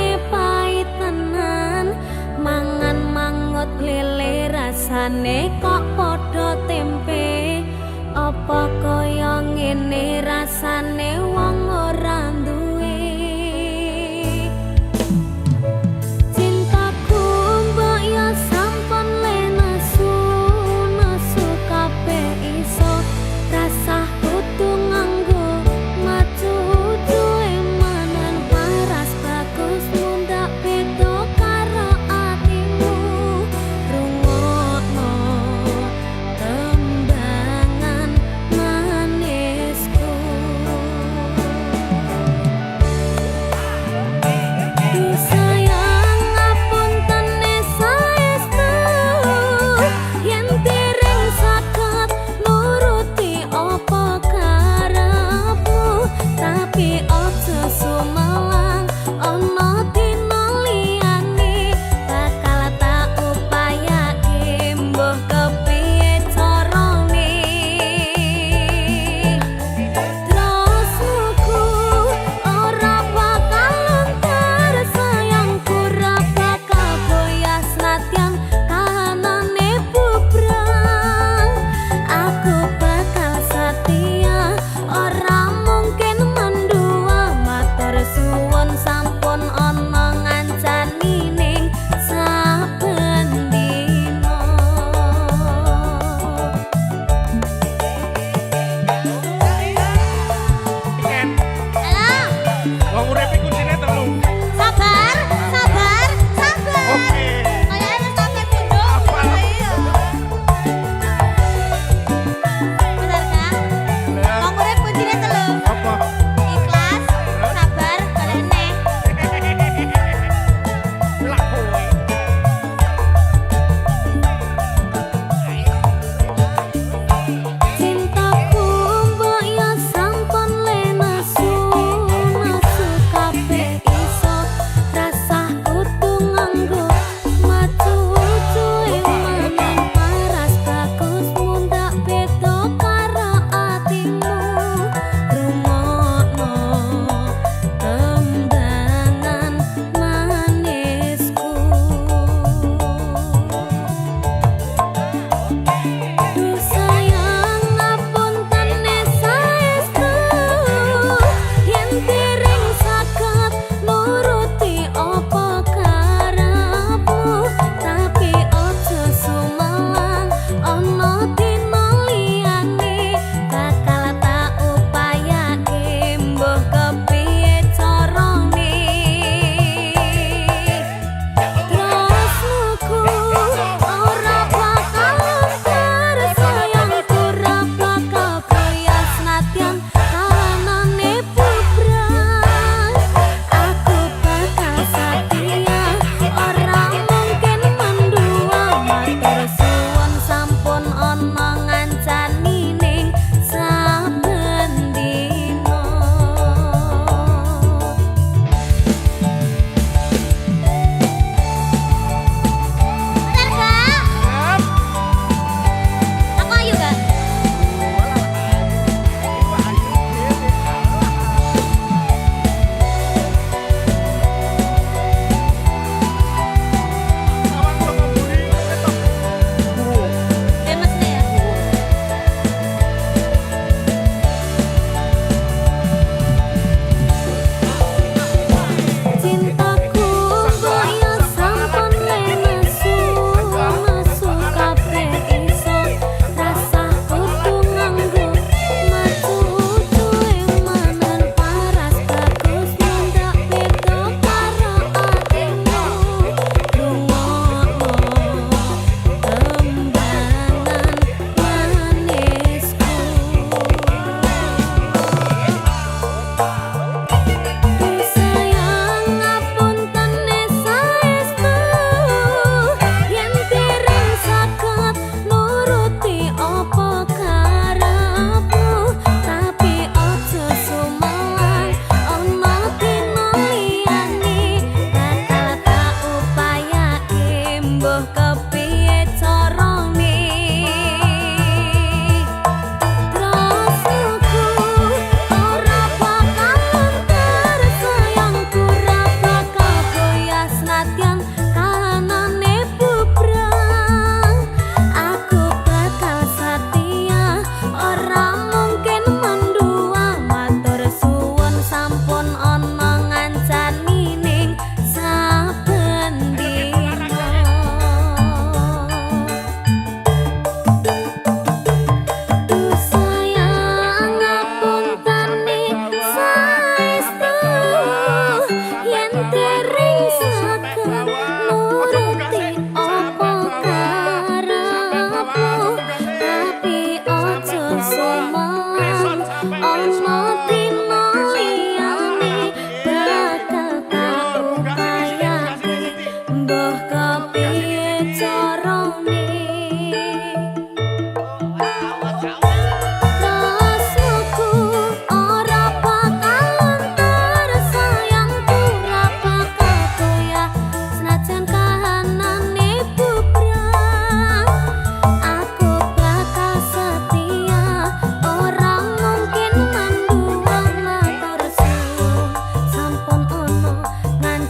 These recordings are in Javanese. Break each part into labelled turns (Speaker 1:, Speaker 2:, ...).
Speaker 1: rasane pahit tenan, mangan mangut lele rasane kok padha tempe. Apa kaya ngene rasane wong ora duwe. Cintaku mbok ya sampun le nesu, nesu kabeh iso rasa kudu nganggo maju duwe manan paras bagus mundak beda karo atimu. Rungokno tembangan manisku.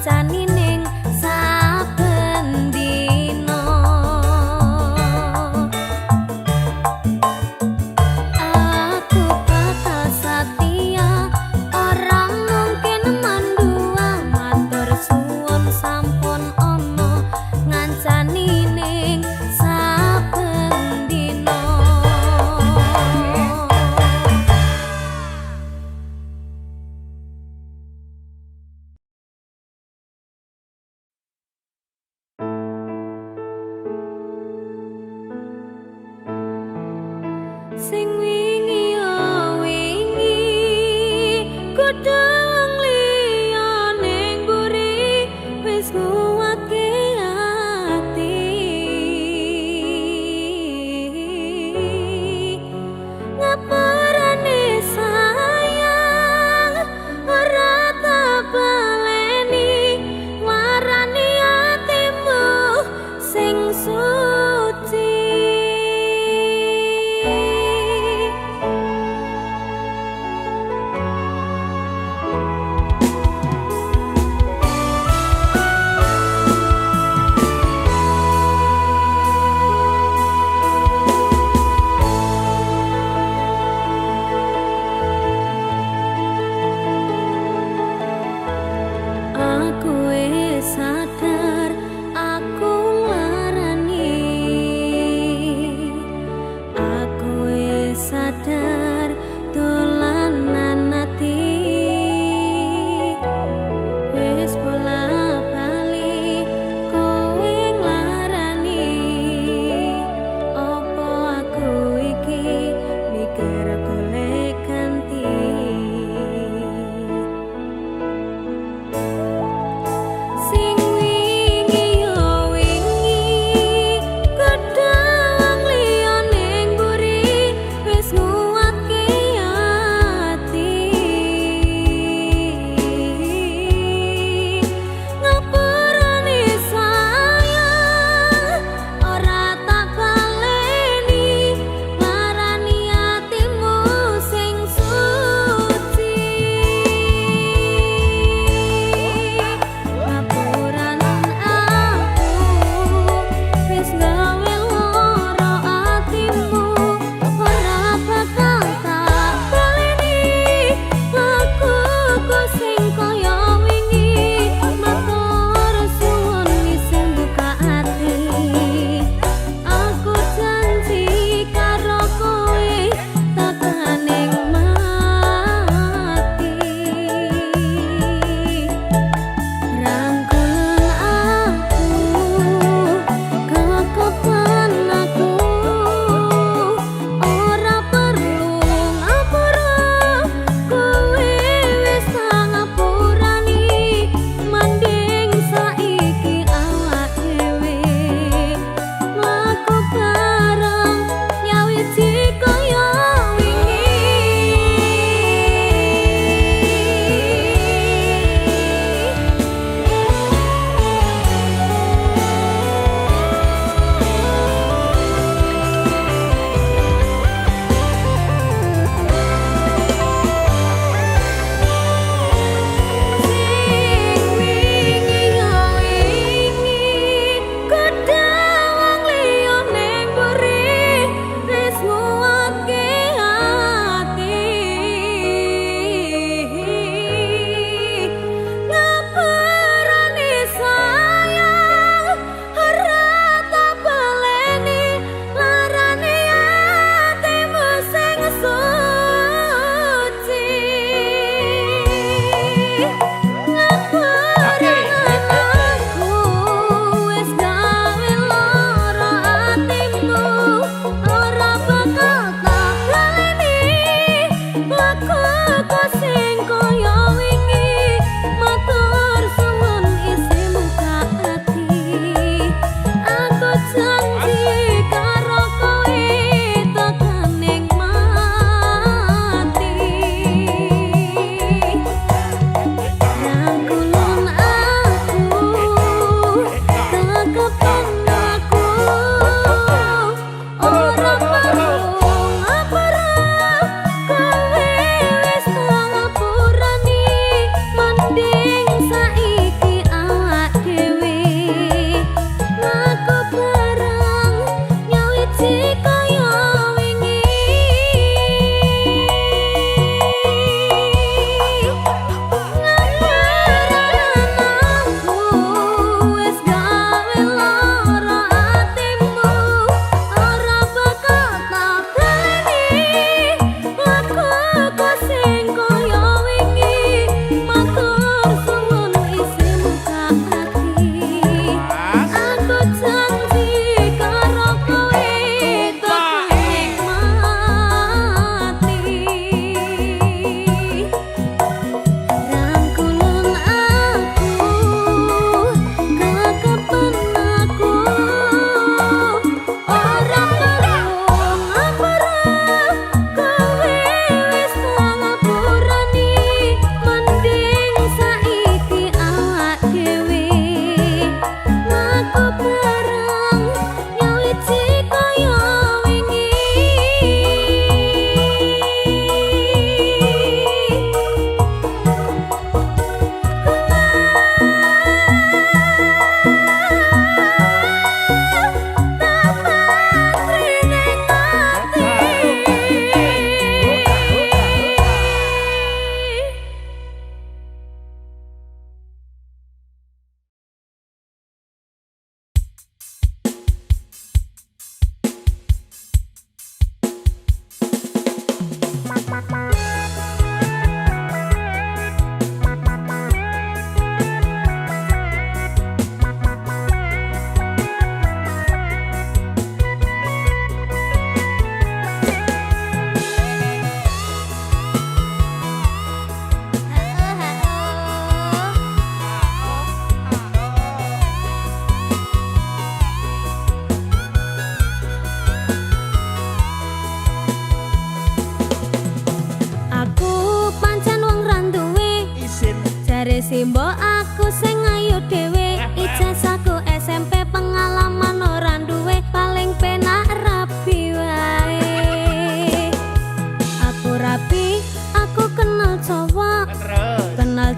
Speaker 1: ngancani ning saben dina. Aku bakal setia, ora mungkin mandua. Matur suwun sampun ana ngancani ning saben dina. Sing wingi yo wingi kudu wong liya ning mburi wis nguwatke ati. Ngapurane sayang ora tak baleni, warani atimu sing suci.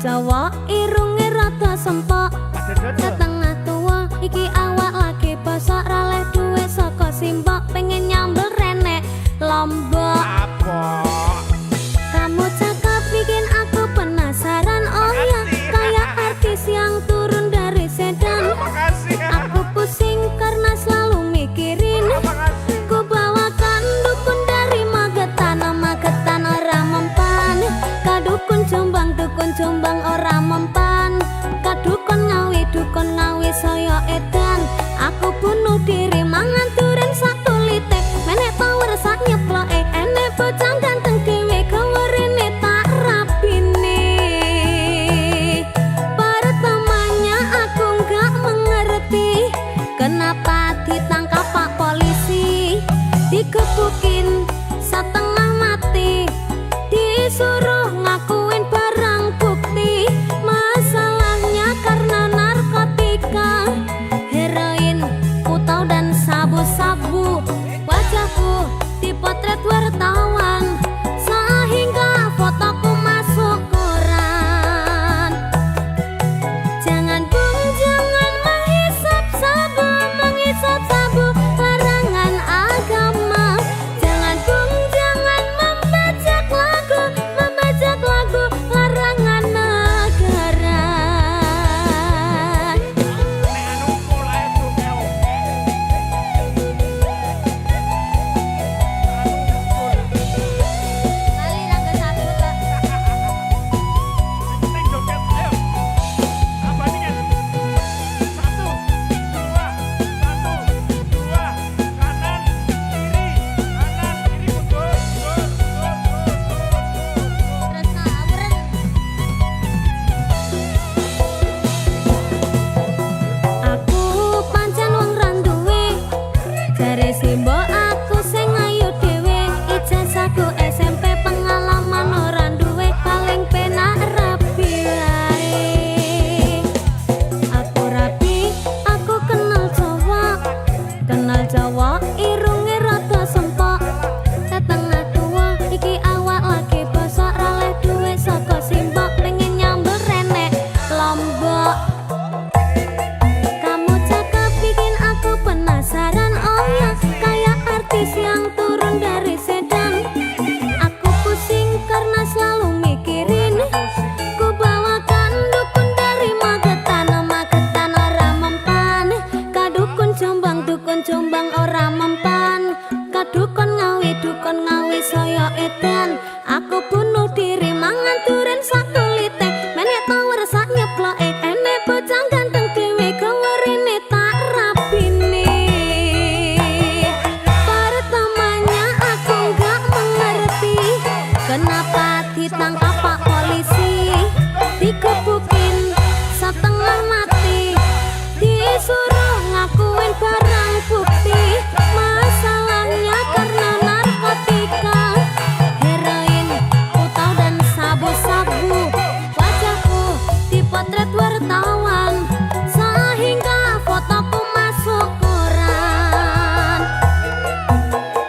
Speaker 1: Jawa irunge rada sempok setengah tua iki awak lagi bosok raleh duwe saka simbok pengen nyambel renek lombok kamu cakep bikin aku penasaran oh ya kayak artis yang turun dari sedan aku pusing karena selalu mikirin ku bawakan dukun dari Magetan ora mempan kadukun Jombang ora mempan kadukun ngawi saya edan aku bunuh diri mangan duren sak kulite menek power sak nyeploke enek bocah ganteng dhewe gawerene tak rapine pertamanya aku nggak mengerti kenapa ditangkap Pak polisi digebukin setengah mati disuruh ngakuin barang bukti masalahnya karena narkotika heroin putau dan sabu-sabu wajahku dipotret wartawan sehingga fotoku masuk koran jangan menghisap sabu larangan agama jangan membajak lagu larangan negara jare simbok aku sing ayu dhewe ijazahku SMP pengalaman ora duwe paling penak rapi wae aku rapi aku kenal Jawa irunge rada sempok setengah tua iki awak lagi bosok raleh duwe saka simbok pengen nyambel renek lombok kamu cakep bikin aku penasaran oh ya kayak artis yang turun dari sedan aku pusing karena selalu mikirin ku bawakan dukun dari Magetan ora mempan kadukun Jombang ora mempan kadukun ngawi saya edan aku bunuh diri mangan duren sak kulite menek power sak nyeploke enek bocah ganteng dhewe gawerene tak rapine pertamanya aku nggak mengerti kenapa ditangkap Pak polisi digebukin setengah mati disuruh ngakuin barang bukti masalahnya karena narkotika heroin putau dan sabu-sabu wajahku dipotret wartawan sehingga fotoku masuk koran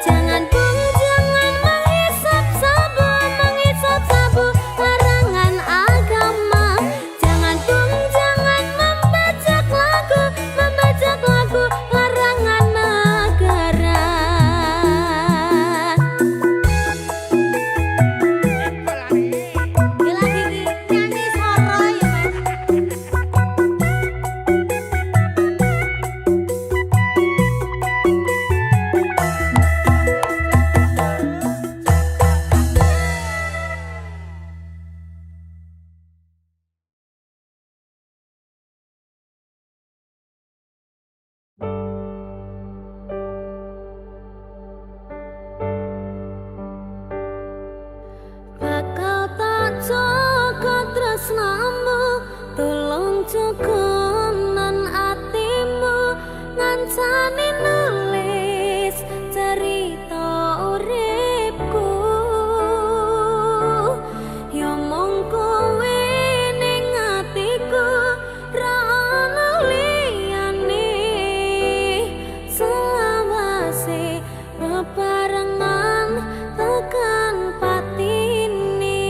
Speaker 1: jangan menghisap sabu larangan agama jangan membajak lagu larangan negara lagi nyanyi soro ya bakal tak jaga tresnamu tolong jaga nan atimu ngancani nulis cerita uripku ya mung kowe ning atiku ra ono liyane selawase bebarengan tekan patine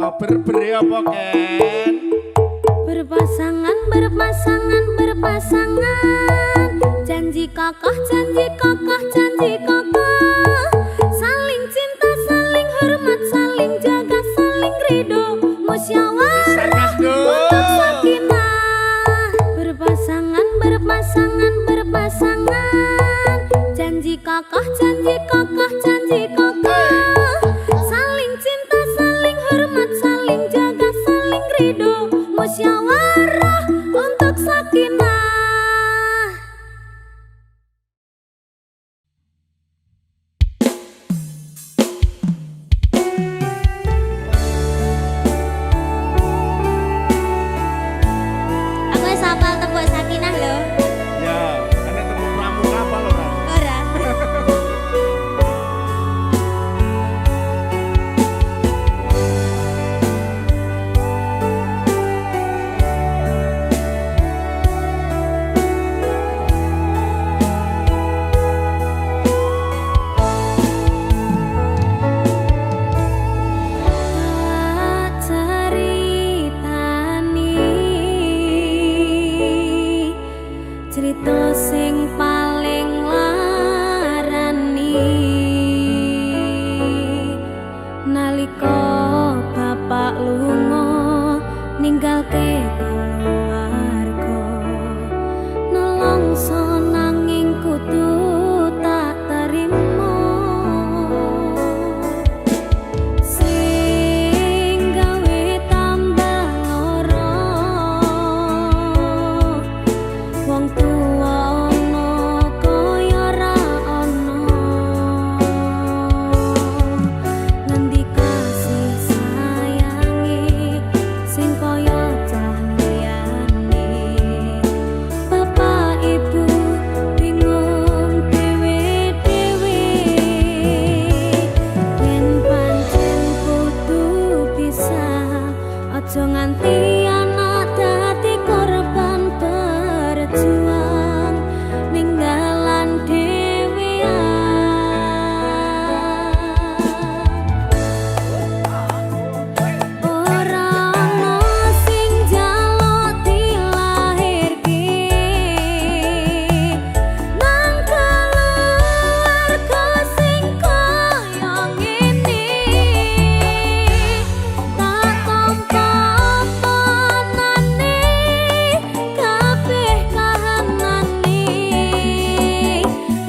Speaker 2: Berberi apa Ken?
Speaker 1: Berpasangan, berpasangan, berpasangan. Janji kakak, janji kakak, janji kakak. Saling cinta, saling hormat, saling jaga, saling ridho, musyawarah untuk sakinah. Berpasangan, berpasangan, berpasangan. Janji kakak, janji kakak, janji kakak. Saling cinta, saling hormat, saling jaga, saling ridho, musyawarah untuk sakinah. Aku wis hafal tembok sakinah lho.
Speaker 2: Ya, ana tembok pramuka apa lho ora?
Speaker 1: Ora. Cerita sing paling larani nalika bapak lunga ninggalke keluarga nelongso nanging kudu tak terima sing gawe tambah lara wong tuwa ana kaya ra ana ngendi kasih sayange sing kaya cah liyane bapak ibu bingung dhewe-dhewe yen pancen kudu pisah aja nganti anak dadi korban berjuang ninggalan ora ana sing njaluk dilahirke nang keluarga sing kaya ngene tak tampa panane kabeh kahanane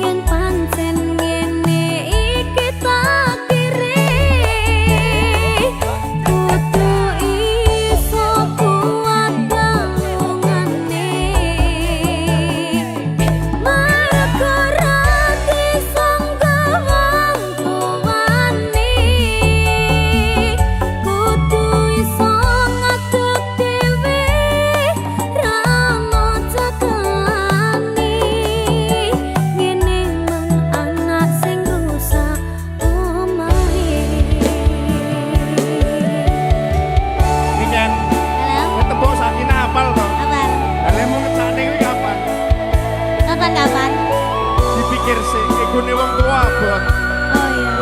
Speaker 1: yen pancen ngene iki takdire kudu iso kuat galungane mergo ra disangga wong tuwane kudu iso ngadeg dhewe ra ono cekelane ngene men anak sing rusak omahe.
Speaker 2: Iki Ken,
Speaker 1: Halo,
Speaker 2: tembok sakinah apal to?
Speaker 1: kabar?
Speaker 2: Dalemu ngecane kuwi kapan?
Speaker 1: Kapan-kapan?
Speaker 2: Dipikir sih, igune wong tua abot.
Speaker 1: Oh iya.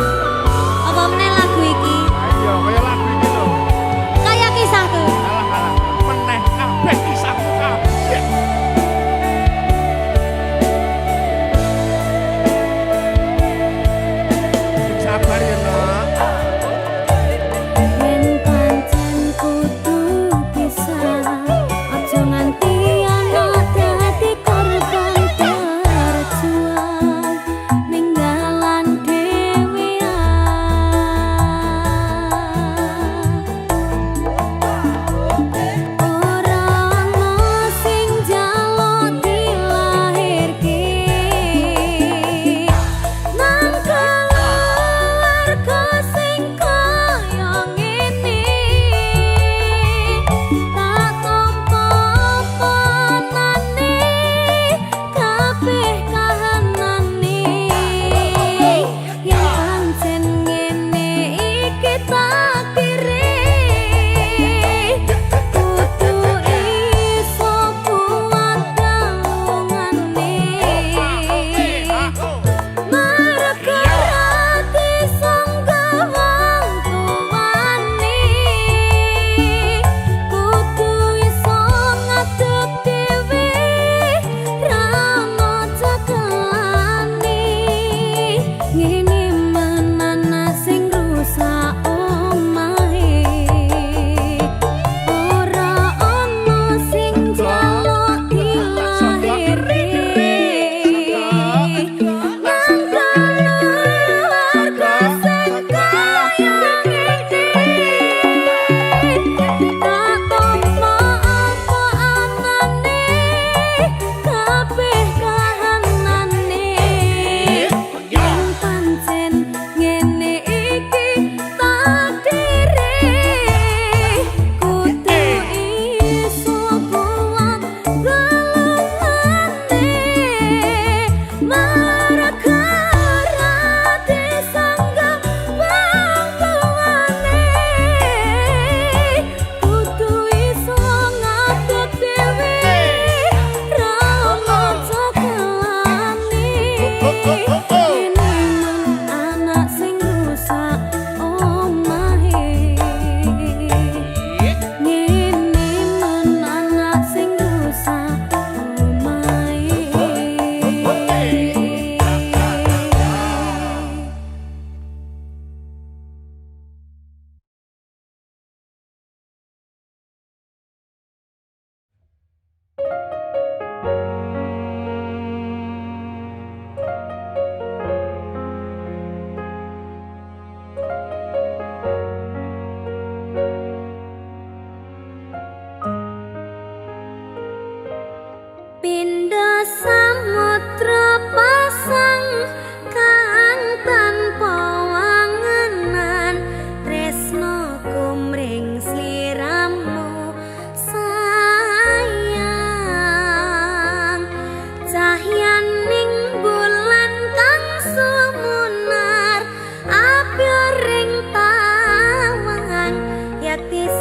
Speaker 1: Apa meneh lagu iki?
Speaker 2: Ayo, kaya lagu iki lho.
Speaker 1: Kayak kisahku.
Speaker 2: Alah, meneh kabeh kisahku kabeh. Sabar ya, Nak.
Speaker 1: Yen pancen kudu pisah, aja nganti anak dadi korban berjuang ninggalan dhewe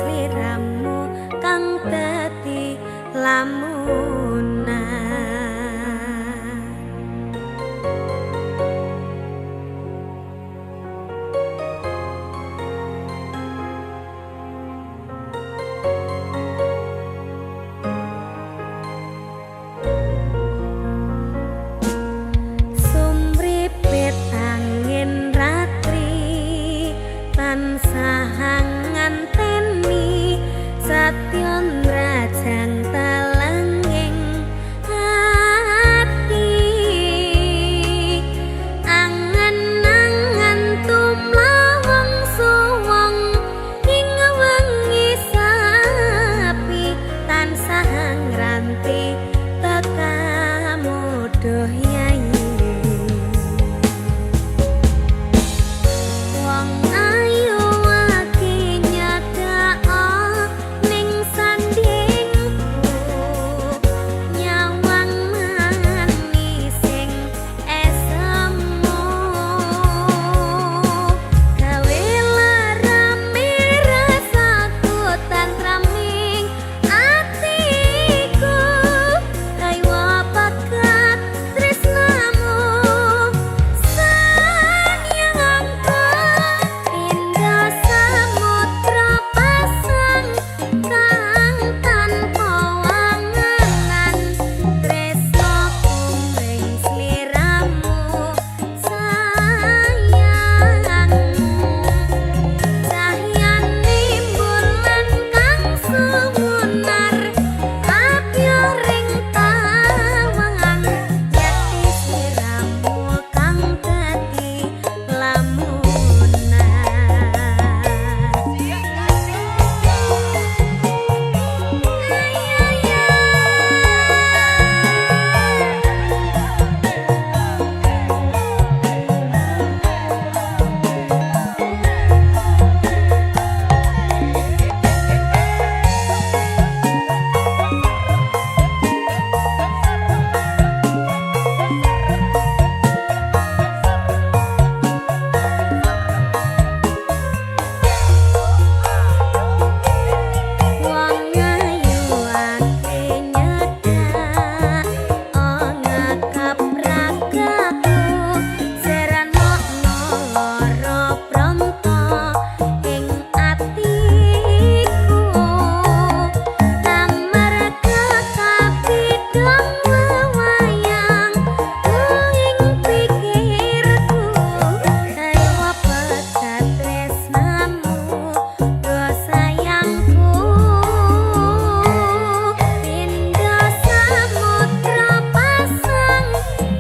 Speaker 1: sliramu kang dadi lamunan. Sumripit angin ratri tansah nganteni satyon rajang talenging ati angen-angen tumlawang suwung ing wengi sapi tansah ngranti tekamu doh yayi. Wong ayu aki nyadao ning sandingku nyawang manising esemu gawe larame rasaku tantraming atiku kaya bakat tresnamu sanyangku indah samudra pasang kang tanpa wanganan tresnaku ing sliramu sayang cahyane bulan kang sumunar abyoring tawangan yati sliramu kang dadi lamunan. Wong ayu ake nyedak ngakap ragaku seranokno lara pronto ing atiku amarga kabidang wewayang ing pikirku kaya pecat tresnamu do sayangku indah samudra pasang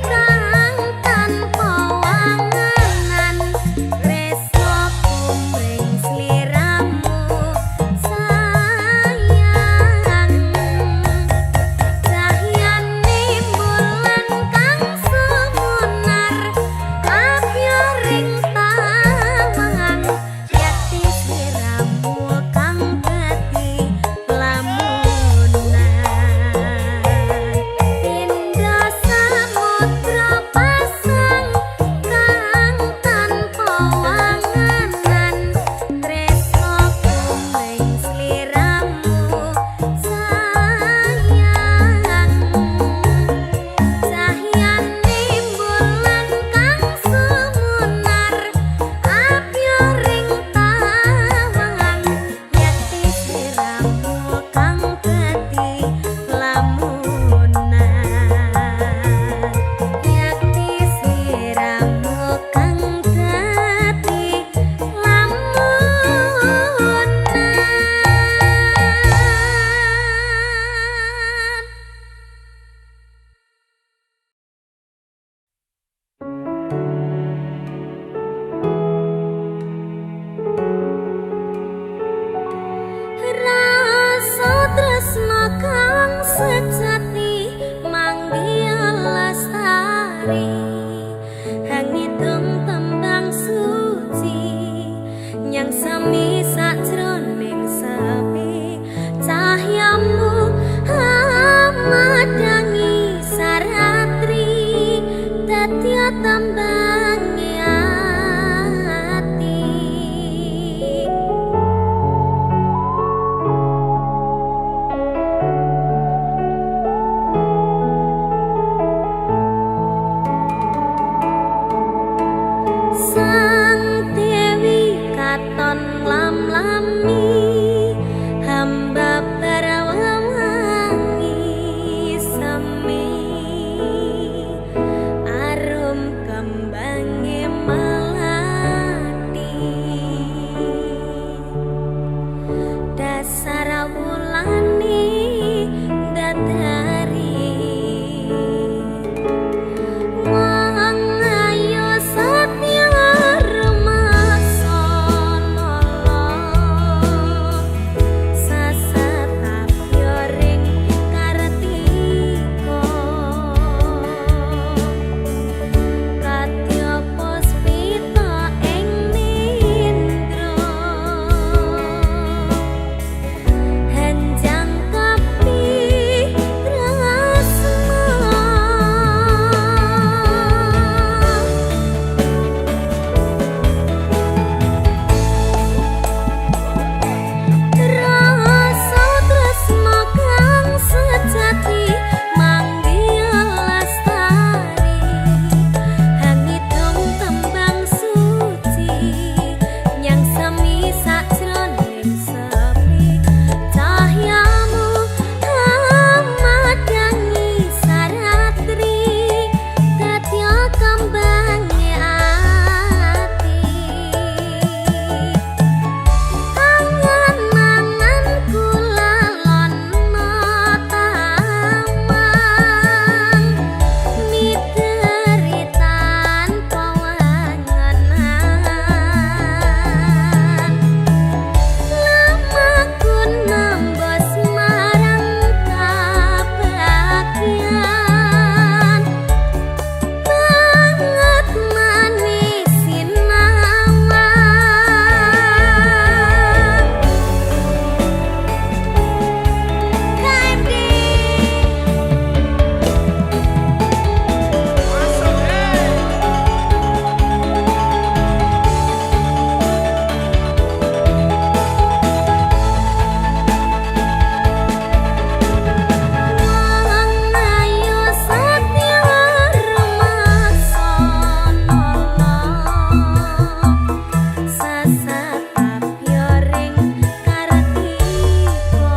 Speaker 1: kang tanpa wanganan tresnaku ing sliramu sayang cahyane bulan kang sumunar abyoring tawangan yati sliramu kang dadi lamunan indah samudra pasang kang tanpa wanganan tresnaku ing sliramu sayang cahyane bulan kang sumunar abyoring tawangan yati sliramu kang dadi lamunan yati sliramu kang dadi lamunan. Rasa tresna kang sejati manggiya lestari hangidung tembang suci nyang sami sajroning sepi cahyamu madangi saratri dadi tambangi ati sarawulani dadari wong ayo satya remasono sasatapyo ring kartika katya puspita ing nindra henjang kapi rasa tresna kang sejati manggiya lestari hangitung tembang suci nyang semi sajroning sepi cahyamu hamadangi saratri dadya kambange ati angan-angan kula lono tamang miteri tanpa wangenan lamaku nembus marang kabagyan banget manis sinawang KMD wong ayo satya remasono sasatapyo ring kartika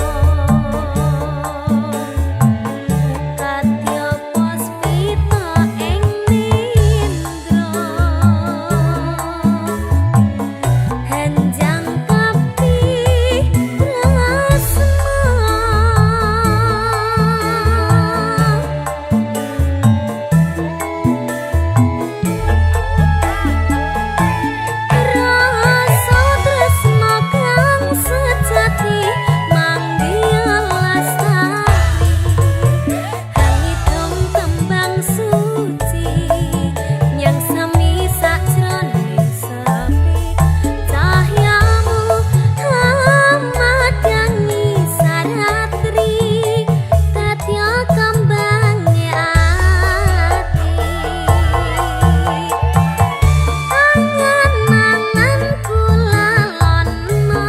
Speaker 1: katya puspita ing nindra henjang kapi prasna rasa tresna kang sejati manggiya lestari hangitung tembang suci nyang semi sajroning sepi cahyamu hamadangi saratri dadya kambange ati angan-angan kula lono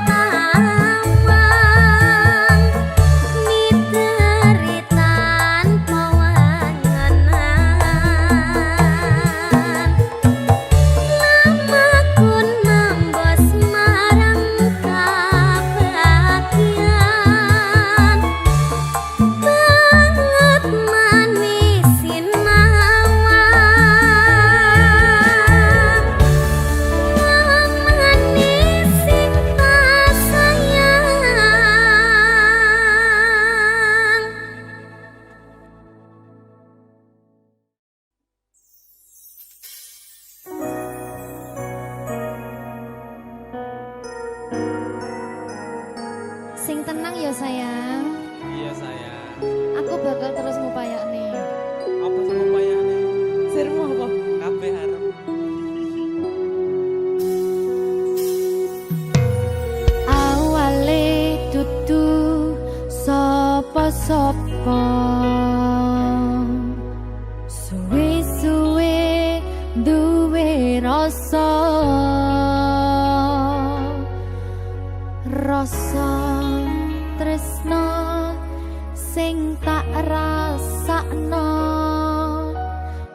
Speaker 1: tamang miteri tanpa wangenan lamaku nembus marang kabagyan banget manis sinawang manis cinta sayang sing tenang ya sayang
Speaker 3: Iya sayang.
Speaker 1: aku bakal terus ngupayakne
Speaker 3: Apa sama upayane?
Speaker 1: sirmu apa
Speaker 3: Kabeh arep.
Speaker 1: awale dudu sapa-sapa suwe-suwe duwe rasa tresna sing tak rasakno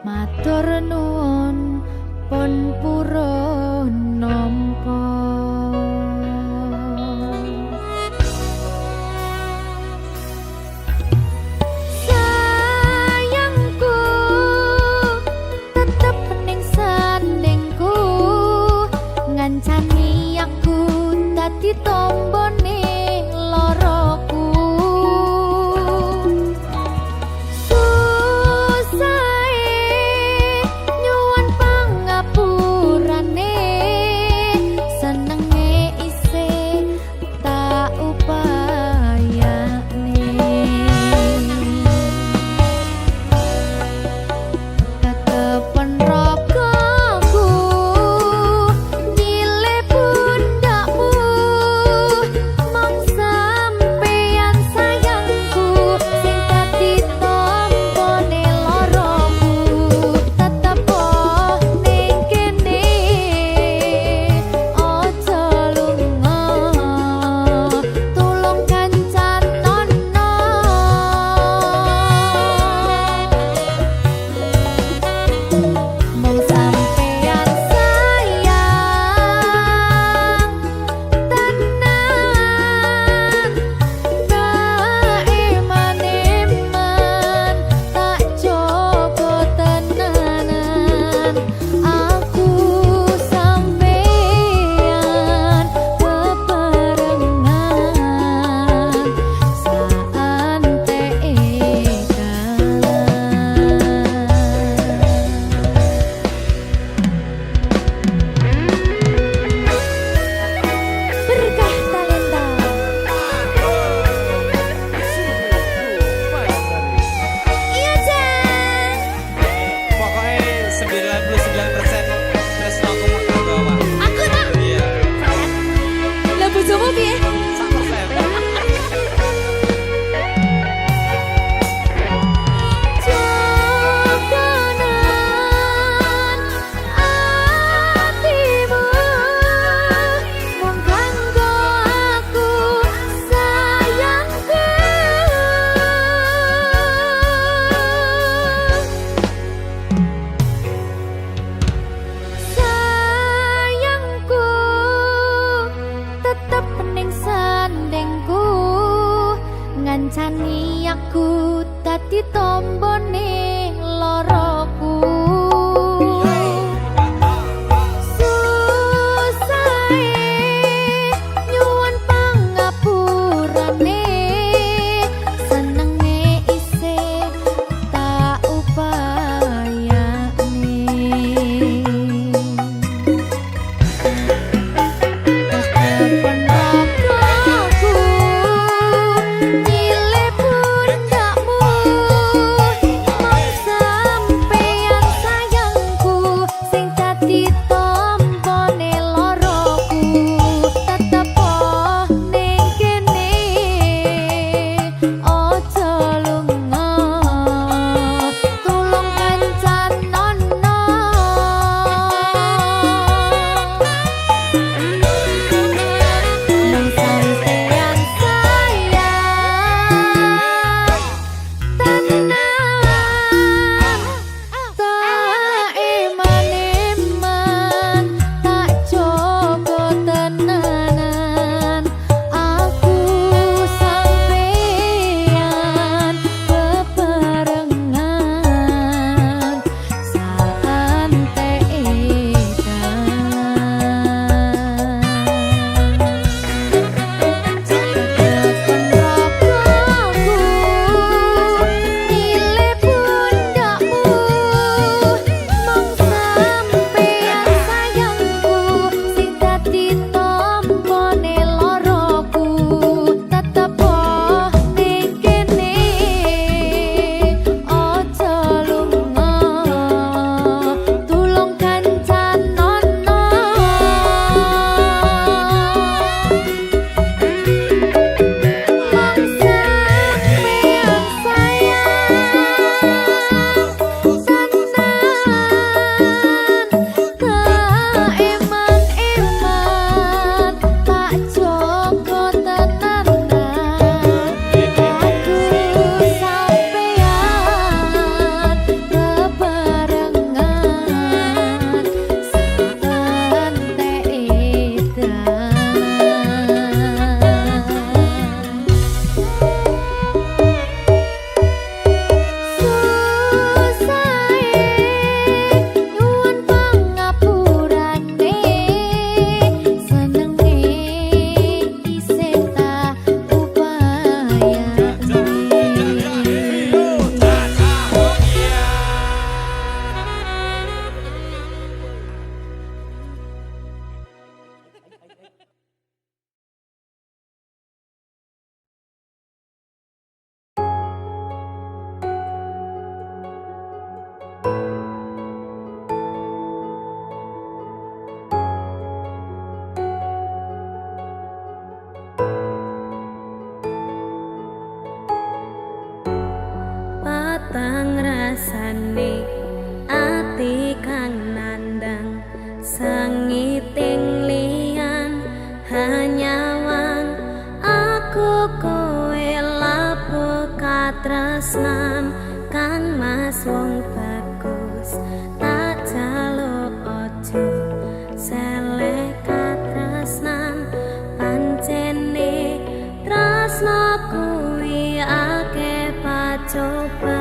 Speaker 1: matur nuwun pun purun nampa sayangku tetep ning sandingku ngancani aku dadi tombone ngancani aku dadi tombone loroku. Patang rasane ati kang nandang sangiting liyan hanyawang aku kowe lapo katresnan kang mas wong bagus tak jaluk ojo seleh katresnan pancene tresno kuwi akeh pacoba.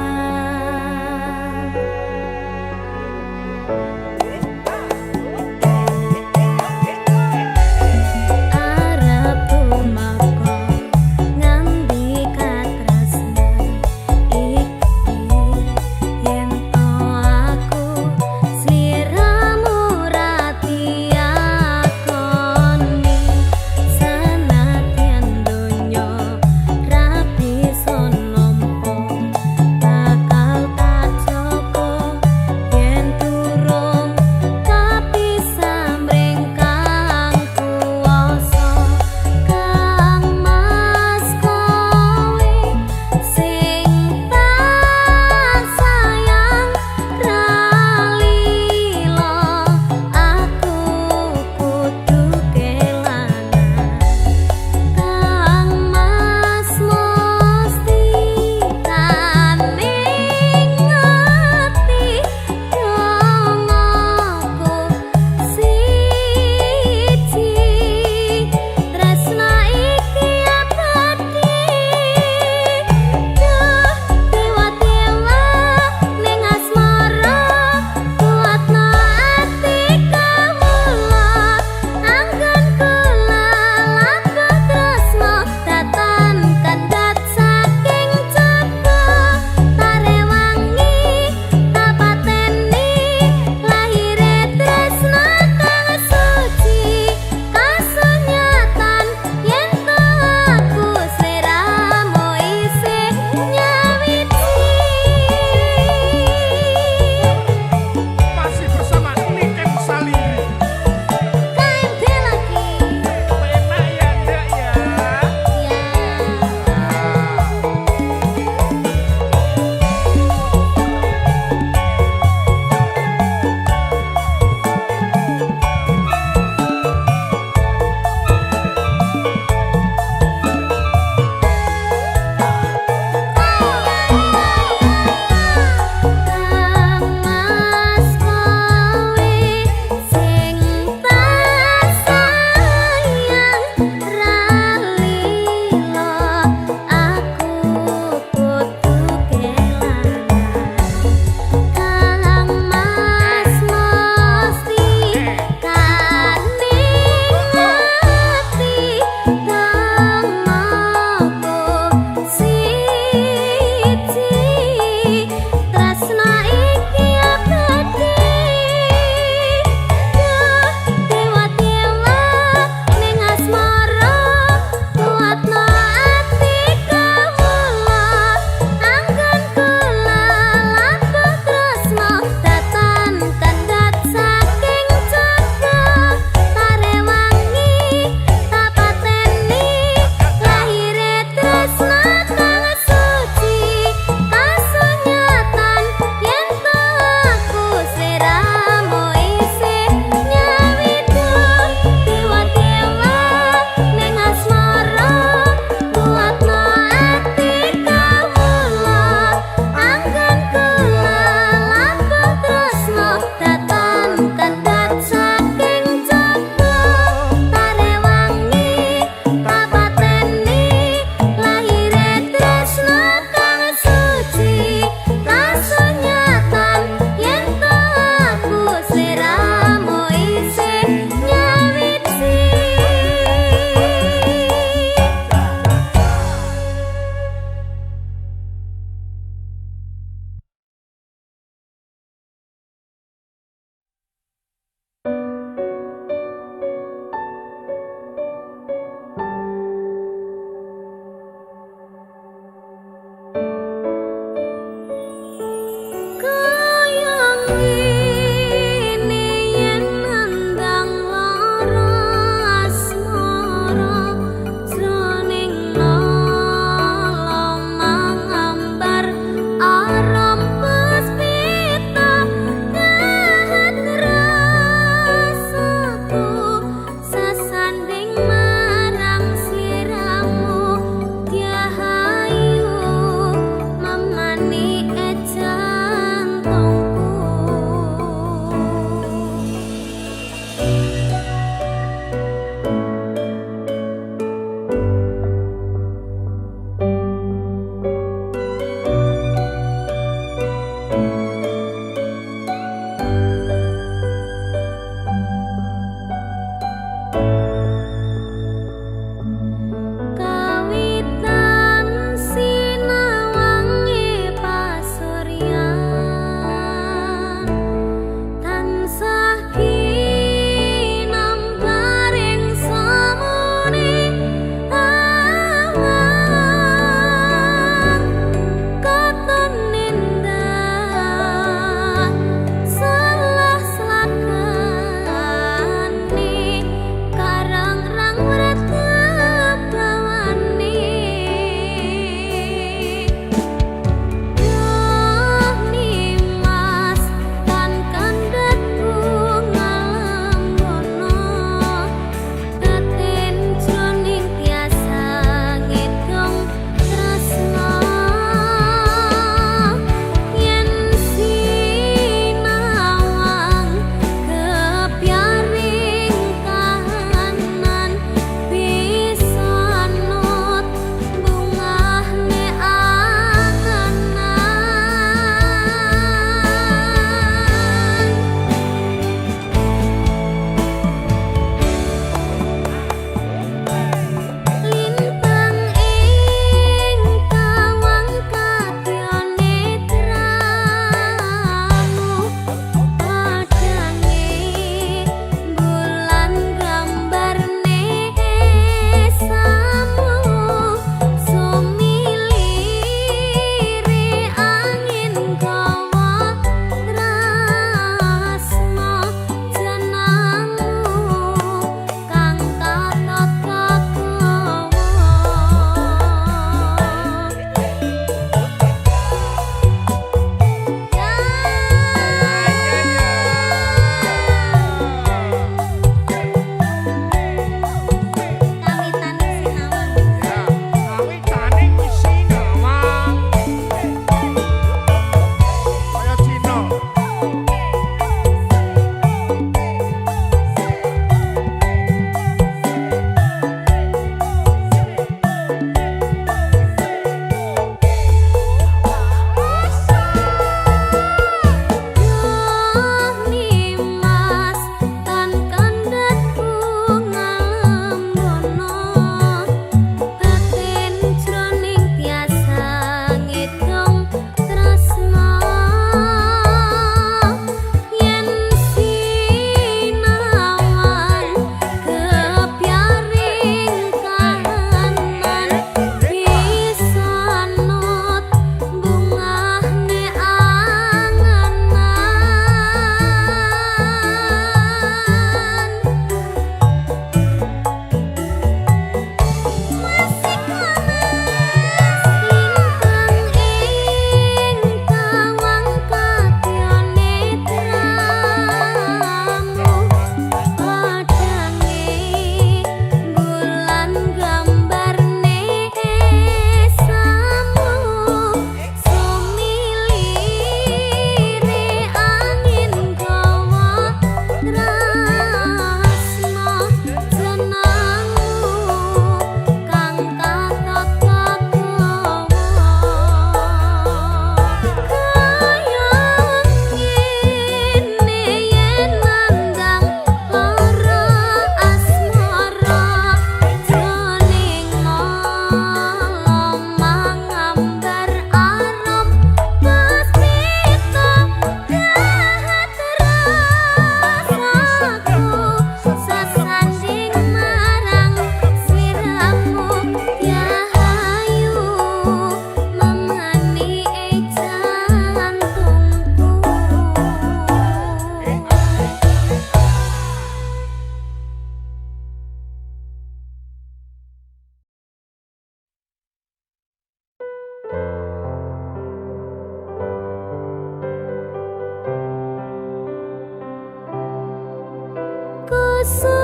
Speaker 1: so